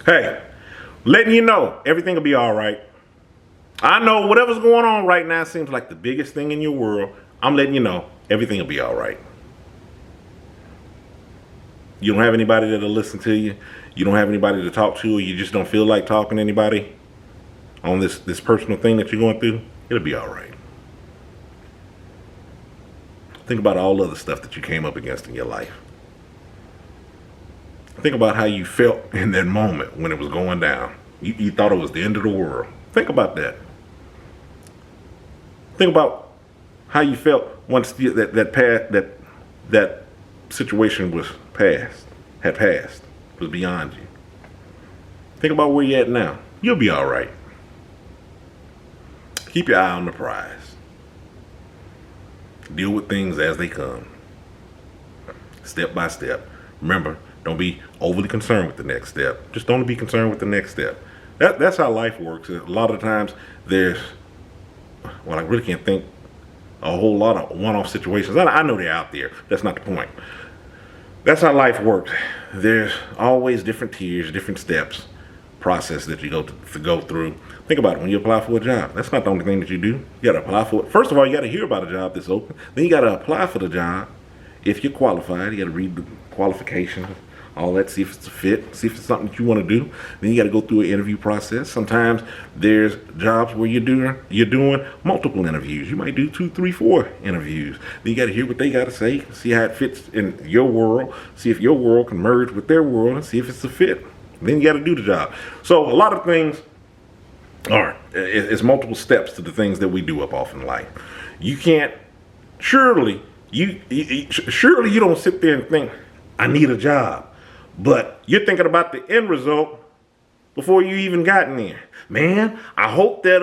Hey, letting you know everything will be all right. I know whatever's going on right now seems like the biggest thing in your world. I'm letting you know everything will be all right. You don't have anybody that'll listen to you. You don't have anybody to talk to, or you just don't feel like talking to anybody on this personal thing that you're going through. It'll be all right. Think about all the other stuff that you came up against in your life. Think about how you felt in that moment when it was going down. You thought it was the end of the world. Think about that. Think about how you felt once that situation was passed, was beyond you. Think about where you're at now. You'll be all right. Keep your eye on the prize. Deal with things as they come, step by step. Remember, don't be overly concerned with the next step. Just don't be concerned with the next step. That's how life works. A lot of times I really can't think a whole lot of one-off situations. I know they're out there. That's not the point. That's how life works. There's always different tiers, different steps, process that you go through. Think about it. When you apply for a job, that's not the only thing that you do. You got to apply for it. First of all, you got to hear about a job that's open. Then you got to apply for the job. If you're qualified, you got to read the qualifications, all that, see if it's a fit, see if it's something that you want to do. Then you got to go through an interview process. Sometimes there's jobs where you're doing multiple interviews. You might do 2, 3, 4 interviews. Then you got to hear what they got to say, see how it fits in your world, see if your world can merge with their world, and see if it's a fit. Then you got to do the job. So a lot of things it's multiple steps to the things that we do up off in life. You can't surely you don't sit there and think, I need a job. But you're thinking about the end result before you even gotten there. Man, I hope that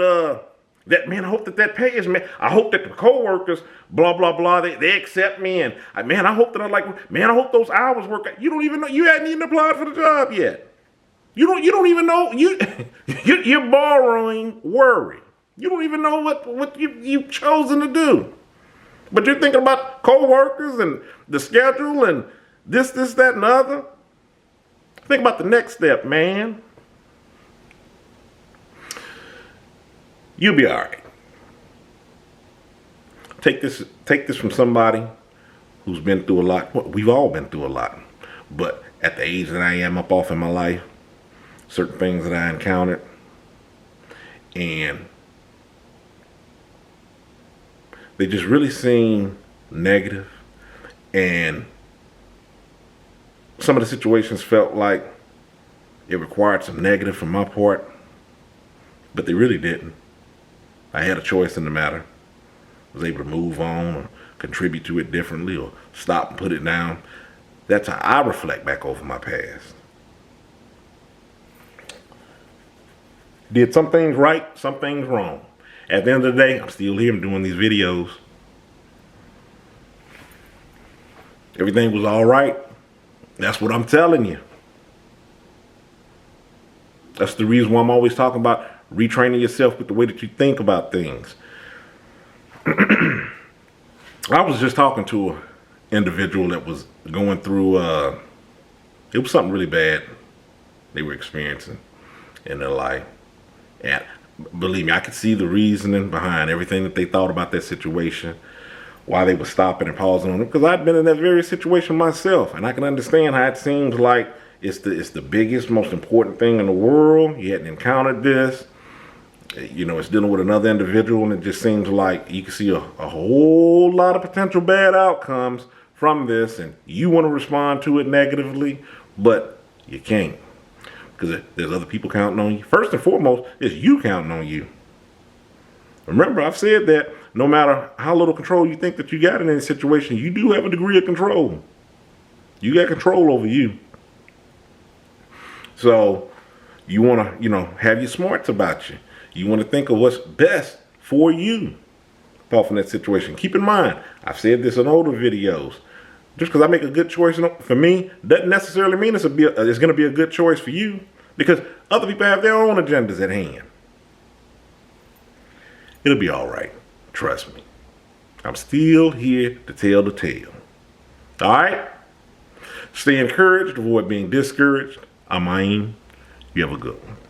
that pay is, man. I hope that the coworkers, blah blah blah, they accept me, and I hope that I hope those hours work out. You don't even know, you hadn't even applied for the job yet. You don't even know, you're borrowing worry. You don't even know what you've chosen to do. But you're thinking about coworkers and the schedule and this, that, and the other. Think about the next step, man. You'll be all right. Take this from somebody who's been through a lot. Well, we've all been through a lot. But at the age that I am up off in my life, certain things that I encountered, and they just really seem negative, and some of the situations felt like it required some negative from my part, but they really didn't. I had a choice in the matter. I was able to move on or contribute to it differently or stop and put it down. That's how I reflect back over my past. Did some things right, some things wrong. At the end of the day, I'm still here. I'm doing these videos. Everything was all right. That's what I'm telling you. That's the reason why I'm always talking about retraining yourself with the way that you think about things. I was just talking to an individual that was going through, it was something really bad they were experiencing in their life. And believe me, I could see the reasoning behind everything that they thought about that situation, why they were stopping and pausing on it, because I'd been in that very situation myself, and I can understand how it seems like it's the biggest, most important thing in the world. You hadn't encountered this. It's dealing with another individual, and it just seems like you can see a whole lot of potential bad outcomes from this, and you want to respond to it negatively, but you can't, because there's other people counting on you. First and foremost, it's you counting on you. Remember, I've said that no matter how little control you think that you got in any situation, you do have a degree of control. You got control over you. So you want to, have your smarts about you. You want to think of what's best for you off in that situation. Keep in mind, I've said this in older videos. Just because I make a good choice for me doesn't necessarily mean it's going to be a good choice for you, because other people have their own agendas at hand. It'll be all right. Trust me. I'm still here to tell the tale. All right? Stay encouraged. Avoid being discouraged. I mean, You have a good one.